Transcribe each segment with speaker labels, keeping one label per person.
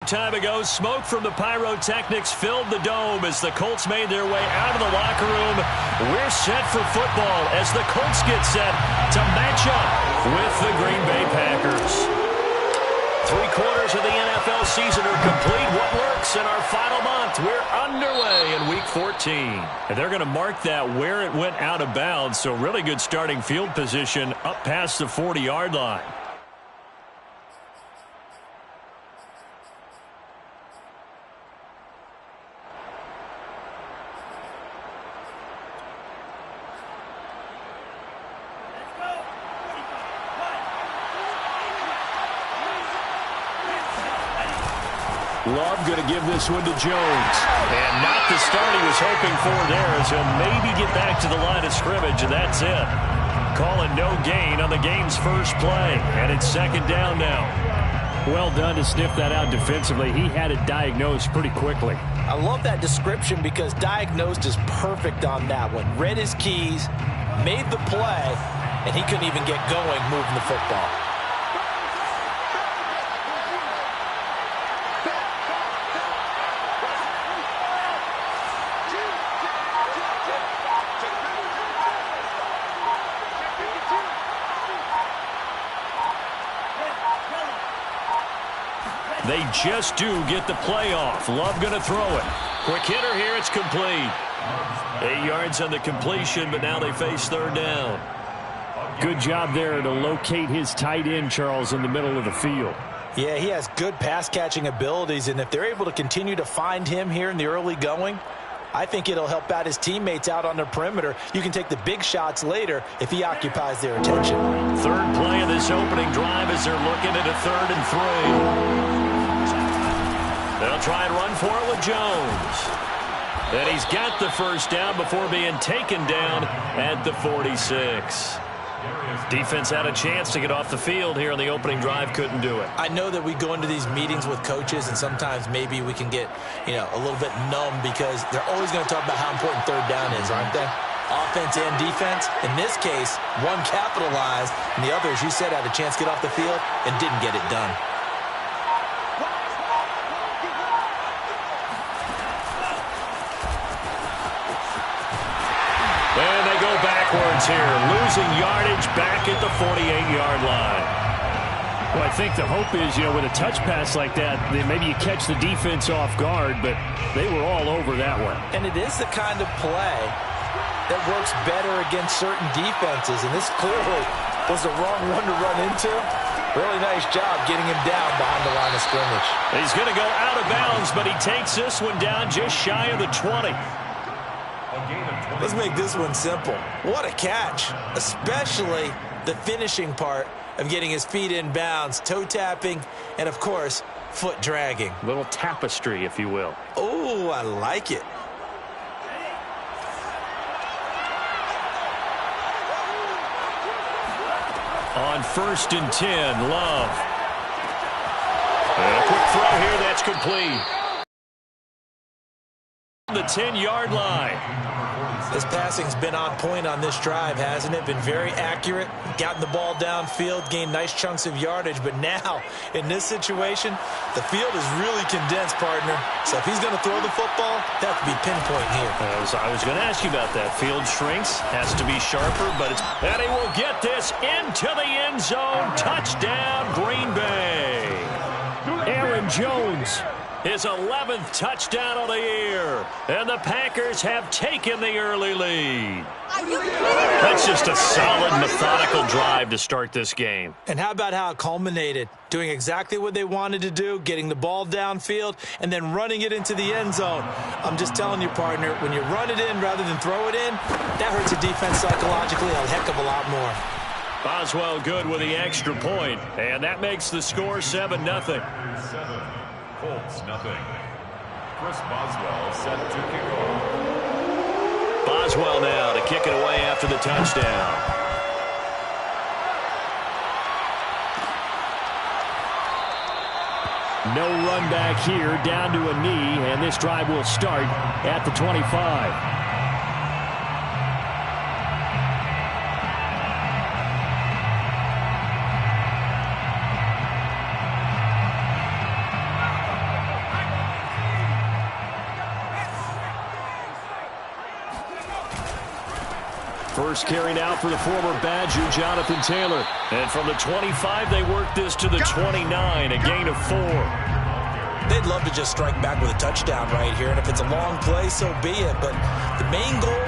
Speaker 1: time ago, smoke from the pyrotechnics filled the dome as the Colts made their way out of the locker room. We're set for football as the Colts get set to match up with the Green Bay Packers. 3/4 of the NFL season are complete. What works in our final month? We're underway in Week 14. And they're going to mark that where it went out of bounds, so really good starting field position up past the 40-yard line. Love going to give this one to Jones. And not the start he was hoping for there, as he'll maybe get back to the line of scrimmage, and that's it. Calling no gain on the game's first play, and it's second down now. Well done to sniff that out defensively. He had it diagnosed pretty quickly.
Speaker 2: I love that description because diagnosed is perfect on that one. Read his keys, made the play, and he couldn't even get going moving the football.
Speaker 1: They just do get the play off. Love going to throw it. Quick hitter here. It's complete. 8 yards on the completion, but now they face third down.
Speaker 3: Good job there to locate his tight end, Charles, in the middle of the field.
Speaker 2: Yeah, he has good pass-catching abilities, and if they're able to continue to find him here in the early going, I think it'll help out his teammates out on the perimeter. You can take the big shots later if he occupies their attention.
Speaker 1: Third play of this opening drive as they're looking at a 3rd and 3. They'll try and run for it with Jones. And he's got the first down before being taken down at the 46. Defense had a chance to get off the field here on the opening drive, couldn't do it.
Speaker 2: I know that we go into these meetings with coaches, and sometimes maybe we can get, a little bit numb because they're always going to talk about how important third down is, aren't they? Offense and defense. In this case, one capitalized, and the other, as you said, had a chance to get off the field and didn't get it done.
Speaker 1: And they go backwards here, losing yardage back at the 48-yard line.
Speaker 3: Well, I think the hope is, with a touch pass like that, then maybe you catch the defense off guard, but they were all over that one.
Speaker 2: And it is the kind of play that works better against certain defenses, and this clearly was the wrong one to run into. Really nice job getting him down behind the line of scrimmage.
Speaker 1: He's going to go out of bounds, but he takes this one down just shy of the 20.
Speaker 2: Let's make this one simple. What a catch, especially the finishing part of getting his feet in bounds, toe tapping, and, of course, foot dragging.
Speaker 3: A little tapestry, if you will.
Speaker 2: Oh, I like it.
Speaker 1: On 1st and 10, Love. And a quick throw here, that's complete. The 10-yard line.
Speaker 2: This passing's been on point on this drive, hasn't it? Been very accurate, gotten the ball downfield, gained nice chunks of yardage, but now, in this situation, the field is really condensed, partner. So if he's going to throw the football, that have to be pinpoint here.
Speaker 1: I was going to ask you about that. Field shrinks, has to be sharper, but it's... And he will get this into the end zone. Touchdown, Green Bay. Aaron Jones. His 11th touchdown of the year. And the Packers have taken the early lead. That's just a solid, methodical drive to start this game.
Speaker 2: And how about how it culminated? Doing exactly what they wanted to do, getting the ball downfield, and then running it into the end zone. I'm just telling you, partner, when you run it in rather than throw it in, that hurts a defense psychologically a heck of a lot more.
Speaker 1: Boswell good with the extra point, and that makes the score 7-0.
Speaker 4: Colts, nothing. Chris Boswell set to kick off.
Speaker 1: Boswell now to kick it away after the touchdown.
Speaker 3: No run back here, down to a knee, and this drive will start at the 25.
Speaker 1: First carry now for the former Badger, Jonathan Taylor. And from the 25, they work this to the 29, a gain of 4.
Speaker 2: They'd love to just strike back with a touchdown right here, and if it's a long play, so be it. But the main goal,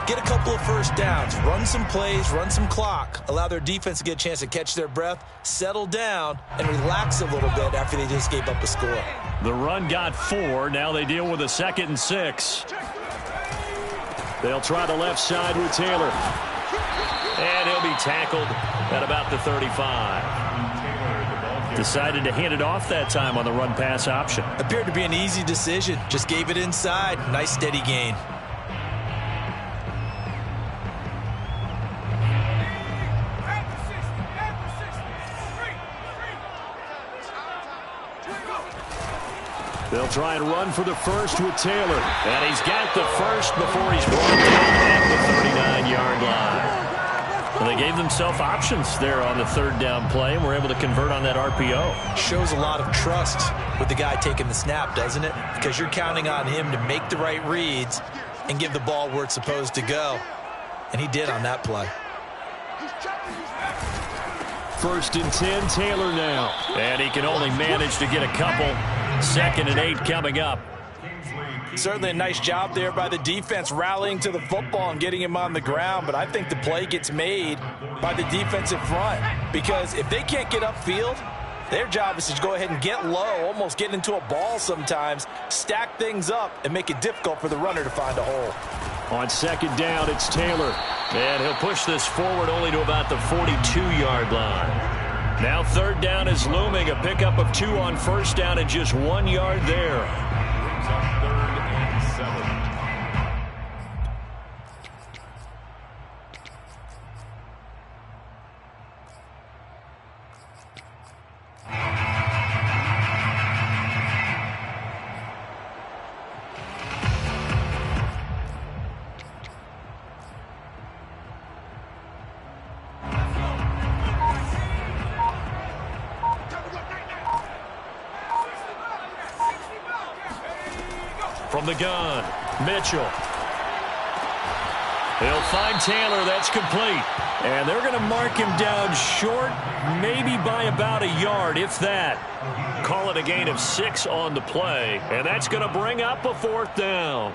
Speaker 2: get a couple of first downs, run some plays, run some clock, allow their defense to get a chance to catch their breath, settle down, and relax a little bit after they just gave up a score.
Speaker 1: The run got 4. Now they deal with a 2nd and 6. They'll try the left side with Taylor. And he'll be tackled at about the 35. Decided to hand it off that time on the run-pass option.
Speaker 2: Appeared to be an easy decision. Just gave it inside. Nice steady gain.
Speaker 1: They'll try and run for the first with Taylor. And he's got the first before he's brought down at the 39-yard line. Well, they gave themselves options there on the 3rd down play and were able to convert on that RPO.
Speaker 2: Shows a lot of trust with the guy taking the snap, doesn't it? Because you're counting on him to make the right reads and give the ball where it's supposed to go. And he did on that play.
Speaker 1: 1st and 10, Taylor now. And he can only manage to get a couple. 2nd and 8 coming up.
Speaker 2: Certainly a nice job there by the defense rallying to the football and getting him on the ground, but I think the play gets made by the defensive front because if they can't get upfield, their job is to go ahead and get low, almost get into a ball sometimes, stack things up, and make it difficult for the runner to find a hole.
Speaker 1: On 2nd down, it's Taylor. And he'll push this forward only to about the 42-yard line. Now 3rd down is looming. A pickup of 2 on 1st down and just 1 yard there.
Speaker 4: Brings up 3rd and 7.
Speaker 1: From the gun, Mitchell. He'll find Taylor. That's complete. And they're going to mark him down short, maybe by about a yard, if that. Call it a gain of 6 on the play. And that's going to bring up a 4th down.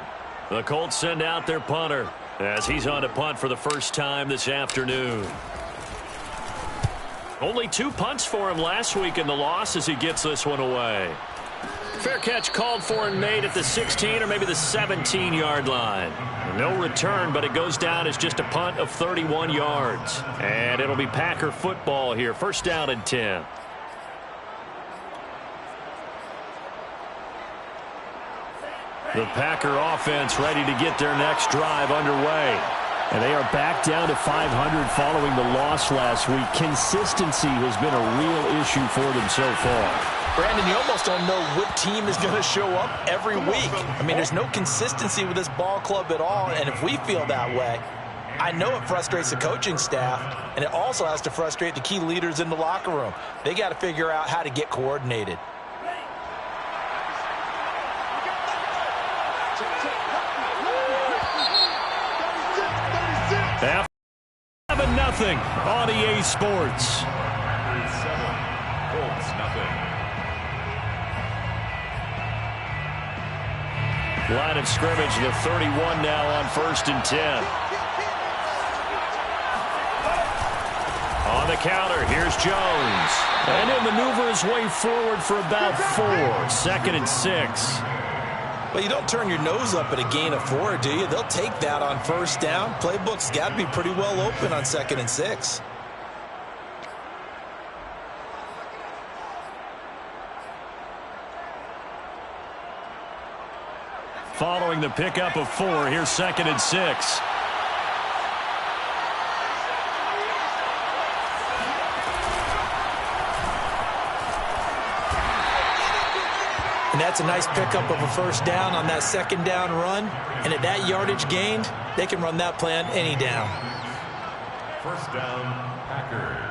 Speaker 1: The Colts send out their punter as he's on to punt for the first time this afternoon. Only 2 punts for him last week in the loss as he gets this one away. Fair catch called for and made at the 16 or maybe the 17-yard line. No return, but it goes down as just a punt of 31 yards. And it'll be Packer football here. 1st down and 10. The Packer offense ready to get their next drive underway. And they are back down to 500 following the loss last week. Consistency has been a real issue for them so far.
Speaker 2: Brandon, you almost don't know what team is going to show up every week. I mean, there's no consistency with this ball club at all, and if we feel that way, I know it frustrates the coaching staff, and it also has to frustrate the key leaders in the locker room. They got to figure out how to get coordinated.
Speaker 1: After 7-0 on EA Sports.
Speaker 4: 7, Colts, nothing.
Speaker 1: Line of scrimmage, the 31 now on 1st and 10. On the counter, here's Jones. And he'll maneuver his way forward for about 4. 2nd and 6.
Speaker 2: Well, you don't turn your nose up at a gain of 4, do you? They'll take that on 1st down. Playbook's got to be pretty well open on 2nd and 6.
Speaker 1: Following the pickup of 4, here's 2nd and 6.
Speaker 2: And that's a nice pickup of a 1st down on that 2nd down run. And at that yardage gained, they can run that play on any down.
Speaker 4: 1st down, Packers.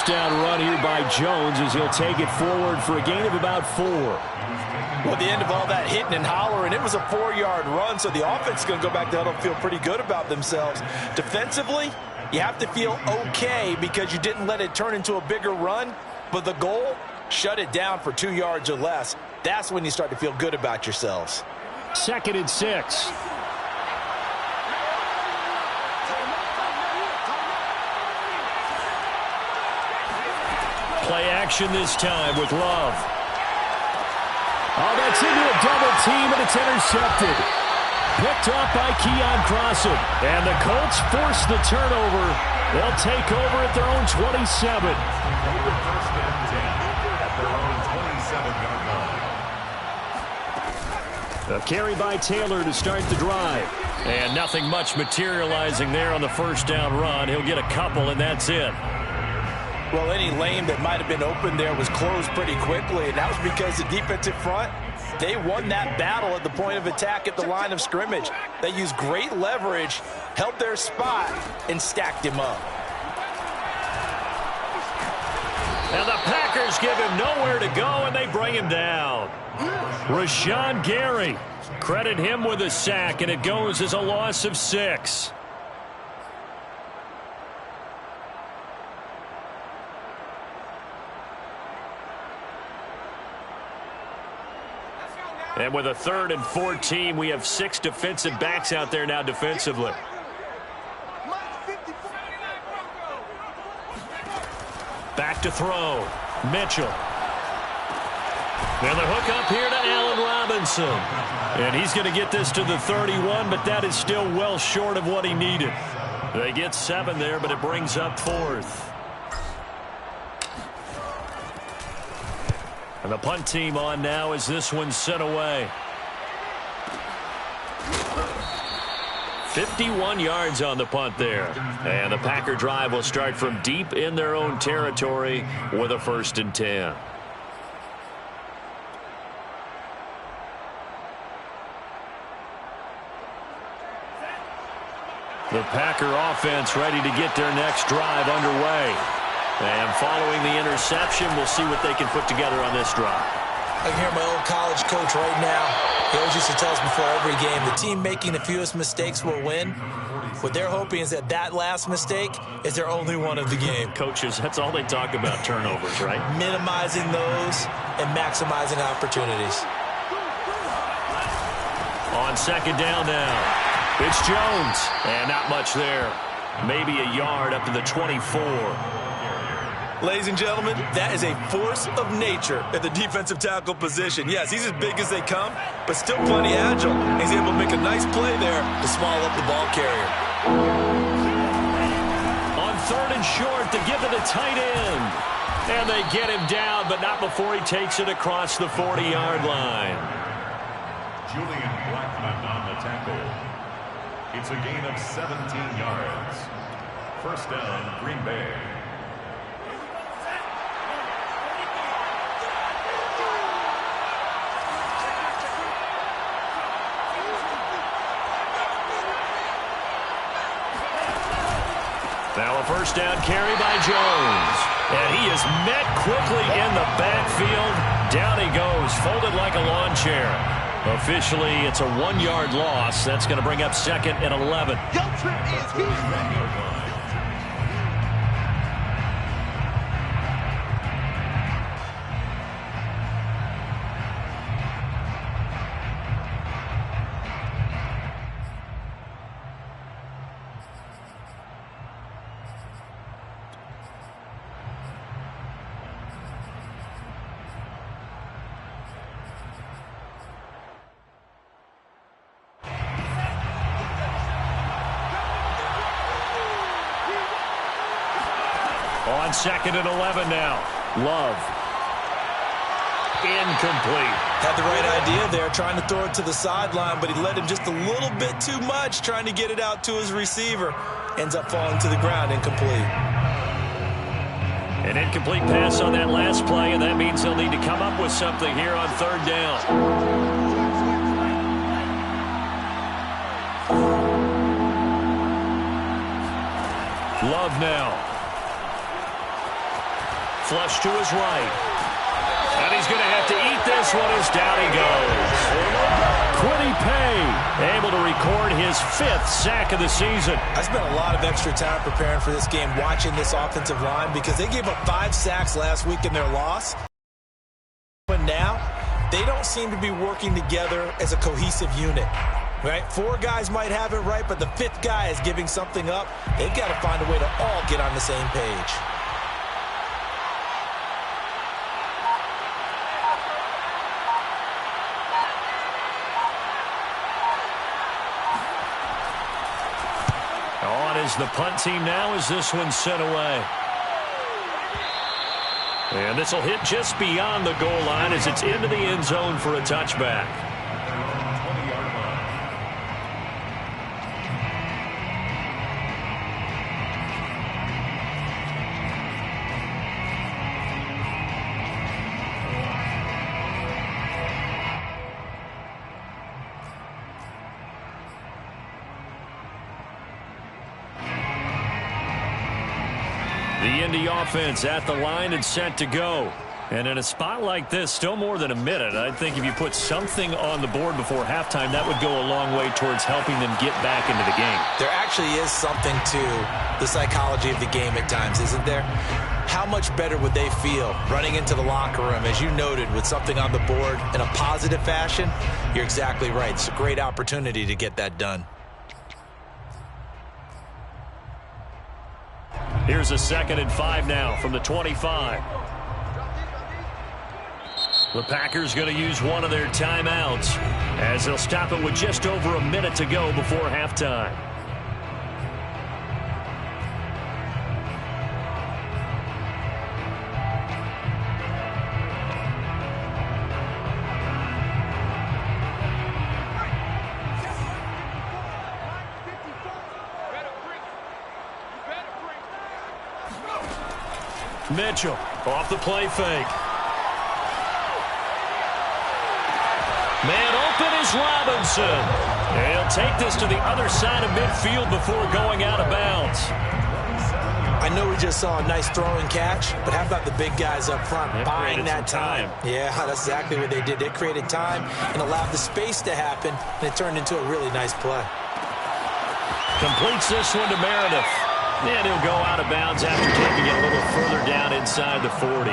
Speaker 3: down run here by Jones as he'll take it forward for a gain of about 4.
Speaker 2: Well, at the end of all that hitting and hollering, it was a 4-yard run, so the offense is going to go back to huddle and feel pretty good about themselves. Defensively, you have to feel okay because you didn't let it turn into a bigger run, but the goal, shut it down for 2 yards or less. That's when you start to feel good about yourselves.
Speaker 3: 2nd and 6. Play action this time with Love. Oh, that's into a double team, and it's intercepted. Picked off by Keon Crossen. And the Colts force the turnover. They'll take over at their own 27.
Speaker 4: First and 10 at their own 27-yard line.
Speaker 3: A carry by Taylor to start the drive. And nothing much materializing there on the first down run. He'll get a couple, and that's it.
Speaker 2: Well, any lane that might have been open there was closed pretty quickly, and that was because the defensive front, they won that battle at the point of attack at the line of scrimmage. They used great leverage, held their spot, and stacked him up.
Speaker 3: And the Packers give him nowhere to go, and they bring him down. Rashawn Gary, credit him with a sack, and it goes as a loss of 6. And with a 3rd and 14, we have 6 defensive backs out there now defensively. Back to throw. Mitchell. And the hook up here to Allen Robinson. And he's going to get this to the 31, but that is still well short of what he needed. They get 7 there, but it brings up 4th. And the punt team on now as this one's sent away. 51 yards on the punt there. And the Packer drive will start from deep in their own territory with a 1st and 10. The Packer offense ready to get their next drive underway. And following the interception, we'll see what they can put together on this drive.
Speaker 2: I can hear my old college coach right now. He always used to tell us before every game, the team making the fewest mistakes will win. What they're hoping is that that last mistake is their only one of the game.
Speaker 3: Coaches, that's all they talk about, turnovers, right?
Speaker 2: Minimizing those and maximizing opportunities.
Speaker 3: On 2nd down now, it's Jones. And not much there. Maybe a yard up to the 24.
Speaker 2: Ladies and gentlemen, that is a force of nature at the defensive tackle position. Yes, he's as big as they come, but still plenty agile. He's able to make a nice play there to small up the ball carrier.
Speaker 3: On 3rd and short, to give it a tight end. And they get him down, but not before he takes it across the 40-yard line.
Speaker 4: Julian Blackman on the tackle. It's a gain of 17 yards. First down, Green Bay.
Speaker 3: Now a 1st down carry by Jones. And he is met quickly in the backfield. Down he goes, folded like a lawn chair. Officially, it's a 1-yard loss. That's going to bring up 2nd and 11. On 2nd and 11 now. Love. Incomplete.
Speaker 2: Had the right idea there, trying to throw it to the sideline, but he led him just a little bit too much, trying to get it out to his receiver. Ends up falling to the ground, incomplete.
Speaker 3: An incomplete pass on that last play, and that means they'll need to come up with something here on 3rd down. Love now.
Speaker 1: Flush to his right. And he's going to have to eat this one as down he goes.
Speaker 3: Quiddy Pay
Speaker 1: able to record his 5th sack of the season.
Speaker 2: I spent a lot of extra time preparing for this game, watching this offensive line, because they gave up 5 sacks last week in their loss. But now, they don't seem to be working together as a cohesive unit. Right? 4 guys might have it right, but the 5th guy is giving something up. They've got to find a way to all get on the same page.
Speaker 1: On is the punt team now as this one's sent away. And this will hit just beyond the goal line as it's into the end zone for a touchback. The Indy offense at the line and set to go. And in a spot like this, still more than a minute, I think if you put something on the board before halftime, that would go a long way towards helping them get back into the game.
Speaker 2: There actually is something to the psychology of the game at times, isn't there? How much better would they feel running into the locker room, as you noted, with something on the board in a positive fashion? You're exactly right. It's a great opportunity to get that done.
Speaker 1: Here's a 2nd and 5 now from the 25. The Packers going to use one of their timeouts as they'll stop it with just over a minute to go before halftime. Mitchell off the play fake. Man open is Robinson. He'll take this to the other side of midfield before going out of bounds.
Speaker 2: I know we just saw a nice throw and catch, but how about the big guys up front buying that time? Yeah, that's exactly what they did. They created time and allowed the space to happen, and it turned into a really nice play.
Speaker 1: Completes this one to Meredith. And he'll go out of bounds after taking it a little further down inside the 40.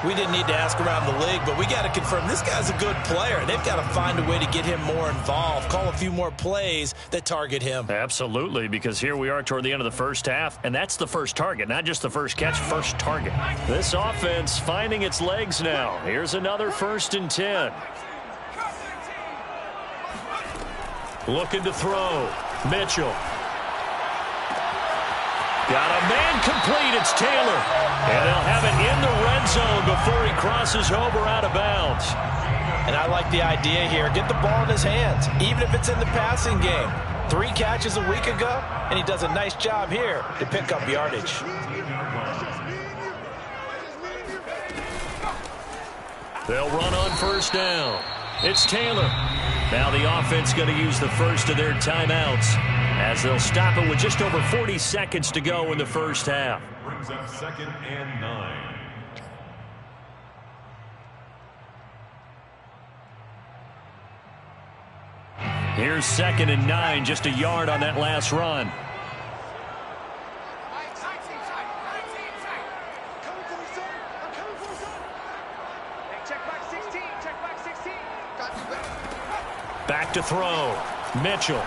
Speaker 2: We didn't need to ask around the league, but we got to confirm this guy's a good player. They've got to find a way to get him more involved, call a few more plays that target him.
Speaker 1: Absolutely, because here we are toward the end of the first half, and that's the first target, not just the first catch, first target. This offense finding its legs now. Here's another 1st and 10. Looking to throw. Mitchell. Got a man complete. It's Taylor. And they'll have it in the red zone before he crosses over out of bounds.
Speaker 2: And I like the idea here. Get the ball in his hands, even if it's in the passing game. 3 catches a week ago, and he does a nice job here to pick up yardage.
Speaker 1: They'll run on 1st down. It's Taylor. Now the offense going to use the first of their timeouts as they'll stop it with just over 40 seconds to go in the first half.
Speaker 4: Brings up 2nd and 9.
Speaker 1: Here's 2nd and 9, just a yard on that last run. Back to throw. Mitchell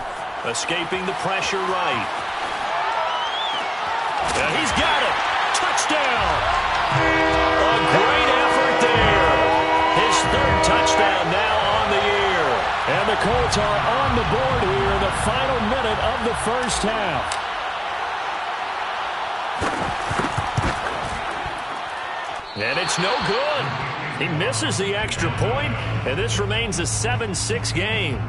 Speaker 1: escaping the pressure right. He's got it. Touchdown. A great effort there. His 3rd touchdown now on the year. And the Colts are on the board here in the final minute of the first half. And it's no good. He misses the extra point, and this remains a 7-6 game.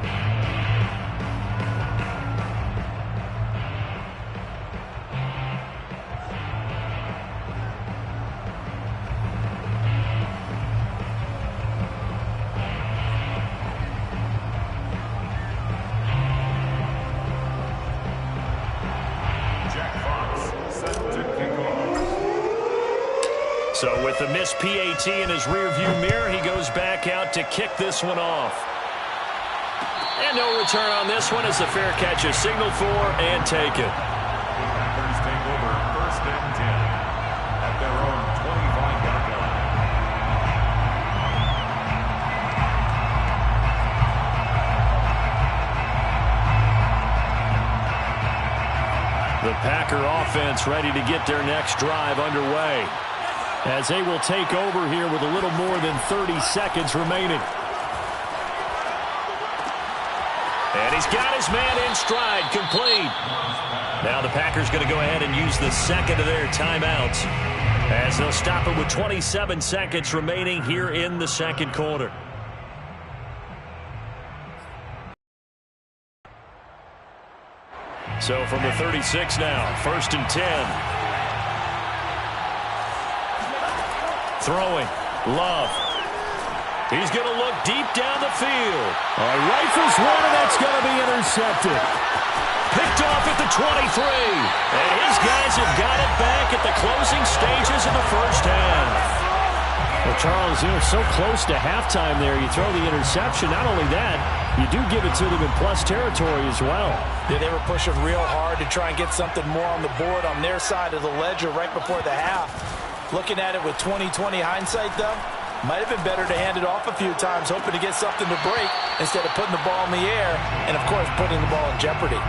Speaker 1: a missed PAT in his rearview mirror, he goes back out to kick this one off. And no return on this one as the fair catch is signaled for and taken.
Speaker 4: Packers take over 1st and 10 at their own 25-yard line.
Speaker 3: The Packer offense ready to get their next drive underway, as they will take over here with a little more than 30 seconds remaining.
Speaker 1: And he's got his man in stride, complete. Now the Packers going to go ahead and use the second of their timeouts, as they'll stop it with 27 seconds remaining here in the second quarter.
Speaker 3: So from the 36 now, 1st and 10. Throwing, Love. He's going to look deep down the field. Rifles one, and that's going to be intercepted.
Speaker 1: Picked off at the 23. And his guys have got it back at the closing stages of the first half.
Speaker 3: Well, Charles, so close to halftime there. You throw the interception. Not only that, you do give it to them in plus territory as well.
Speaker 2: Yeah, they were pushing real hard to try and get something more on the board on their side of the ledger right before the half. Looking at it with 20/20 hindsight, though, might have been better to hand it off a few times, hoping to get something to break instead of putting the ball in the air and, of course, putting the ball in jeopardy.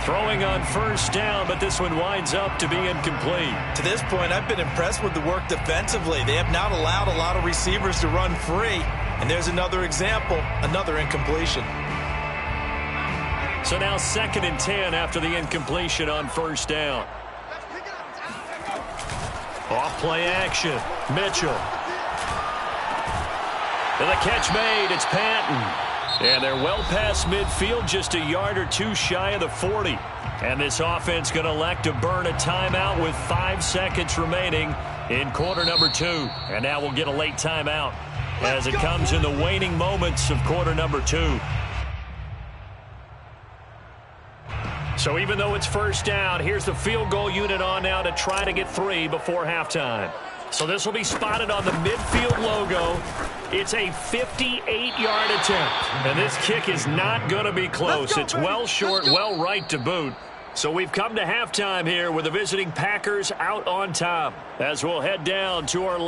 Speaker 1: Throwing on 1st down, but this one winds up to be incomplete.
Speaker 2: To this point, I've been impressed with the work defensively. They have not allowed a lot of receivers to run free. And there's another example, another incompletion.
Speaker 1: So now 2nd and 10 after the incompletion on 1st down. Off play action. Mitchell. And the catch made. It's Patton. And they're well past midfield, just a yard or two shy of the 40. And this offense going to elect to burn a timeout with 5 seconds remaining in quarter number 2. And now we'll get a late timeout as it comes in the waning moments of quarter number 2. So even though it's 1st down, here's the field goal unit on now to try to get 3 before halftime. So this will be spotted on the midfield logo. It's a 58-yard attempt. And this kick is not going to be close. It's well short, well right to boot. So we've come to halftime here with the visiting Packers out on top, as we'll head down to our